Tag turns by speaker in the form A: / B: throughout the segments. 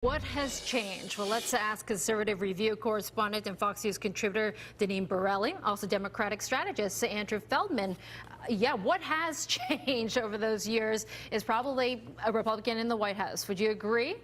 A: What has changed? Well, let's ask Conservative Review correspondent and Fox News contributor Deneen Borelli, also Democratic strategist Andrew Feldman. Yeah, what has changed over those years is probably a Republican in the White House. Would you agree?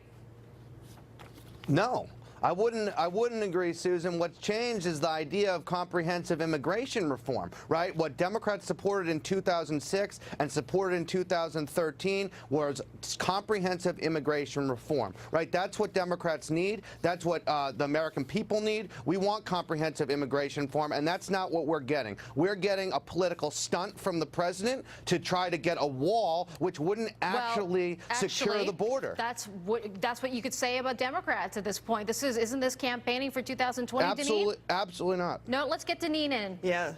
B: No. I wouldn't agree, Susan. What's changed is the idea of comprehensive immigration reform, right? What Democrats supported in 2006 and supported in 2013 was comprehensive immigration reform, right? That's what Democrats need. That's what the American people need. We want comprehensive immigration reform, and that's not what we're getting. We're getting a political stunt from the president to try to get a wall which wouldn't actually secure the border.
A: That's what you could say about Democrats at this point. Isn't this campaigning for 2020, Deneen?
B: Absolutely not.
A: No, let's get Deneen in.
C: Yeah.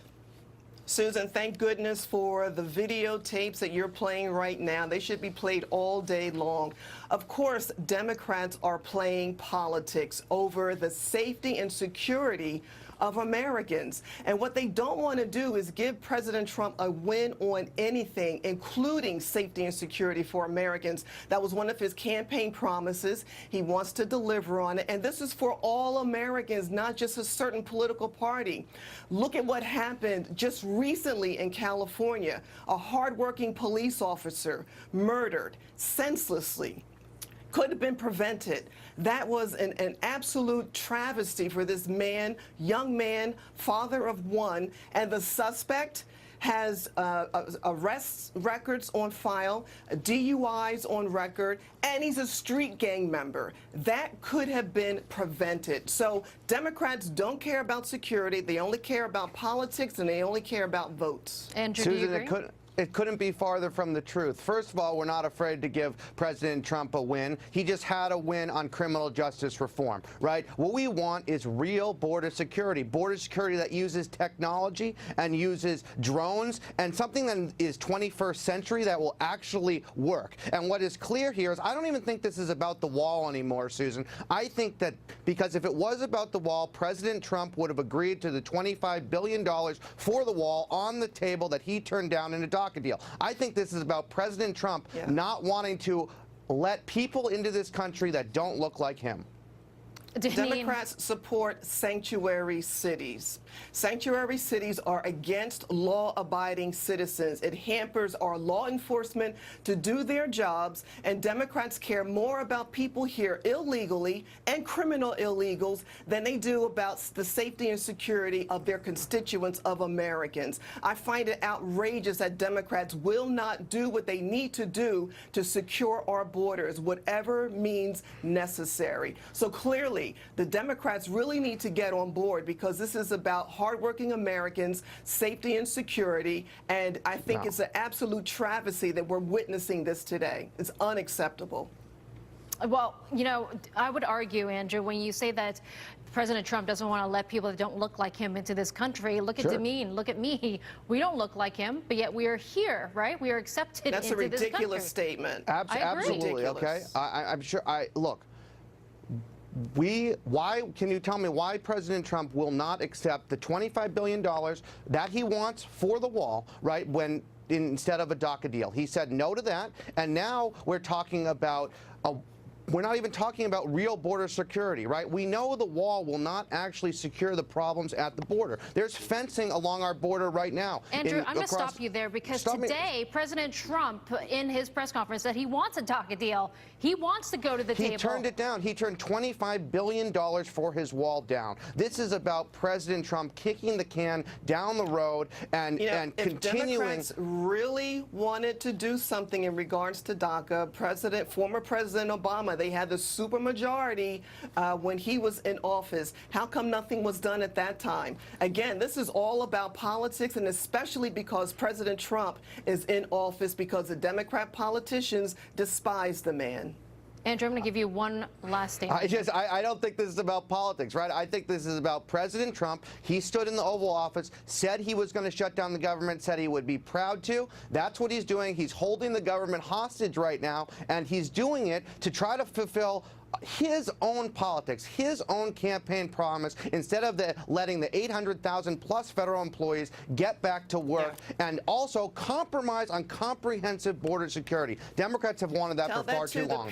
C: Susan, thank goodness for the videotapes that you're playing right now. They should be played all day long. Of course, Democrats are playing politics over the safety and security of Americans. And what they don't want to do is give President Trump a win on anything, including safety and security for Americans. That was one of his campaign promises. He wants to deliver on it. And this is for all Americans, not just a certain political party. Look at what happened just recently in California. A hardworking police officer murdered senselessly. Could have been prevented. That was an absolute travesty for this man, young man, father of one, and the suspect has arrest records on file, DUIs on record, and he's a street gang member. That could have been prevented. So Democrats don't care about security. They only care about politics, and they only care about votes.
A: Andrew,
B: Susan,
A: do you agree?
B: It couldn't be farther from the truth. First of all, we're not afraid to give President Trump a win. He just had a win on criminal justice reform, right? What we want is real border security that uses technology and uses drones and something that is 21st century that will actually work. And what is clear here is I don't even think this is about the wall anymore, Susan. I think that because if it was about the wall, President Trump would have agreed to the $25 billion for the wall on the table that he turned down in a document deal. I think this is about President Trump not wanting to let people into this country that don't look like him.
C: Democrats support sanctuary cities. Sanctuary cities are against law-abiding citizens. It hampers our law enforcement to do their jobs, and Democrats care more about people here illegally and criminal illegals than they do about the safety and security of their constituents, of Americans. I find it outrageous that Democrats will not do what they need to do to secure our borders, whatever means necessary. So clearly, the Democrats really need to get on board because this is about hardworking Americans, safety and security, and I think it's an absolute travesty that we're witnessing this today. It's unacceptable.
A: Well, you know, I would argue, Andrew, when you say that President Trump doesn't want to let people that don't look like him into this country, look at Deneen, look at me. We don't look like him, but yet we are here, right? We are accepted into this country.
C: That's a ridiculous statement.
B: Absolutely, okay? I'm sure, look. Can you tell me why President Trump will not accept the $25 billion that he wants for the wall, right, instead of a DACA deal? He said no to that, and now we're talking about we're not even talking about real border security, right? We know the wall will not actually secure the problems at the border. There's fencing along our border right now.
A: Andrew, I'm going to stop you there because today, President Trump, in his press conference, said he wants a DACA deal. He wants to go to the table.
B: He turned it down. He turned $25 billion for his wall down. This is about President Trump kicking the can down the road and continuing.
C: If Democrats really wanted to do something in regards to DACA, former President Obama, they had the supermajority when he was in office. How come nothing was done at that time? Again, this is all about politics, and especially because President Trump is in office because the Democrat politicians despise the man.
A: Andrew, I'm going to give you one last statement.
B: I don't think this is about politics, right? I think this is about President Trump. He stood in the Oval Office, said he was going to shut down the government, said he would be proud to. That's what he's doing. He's holding the government hostage right now, and he's doing it to try to fulfill his own politics, his own campaign promise, instead of letting the 800,000 plus federal employees get back to work and also compromise on comprehensive border security. Democrats have wanted that for far too long.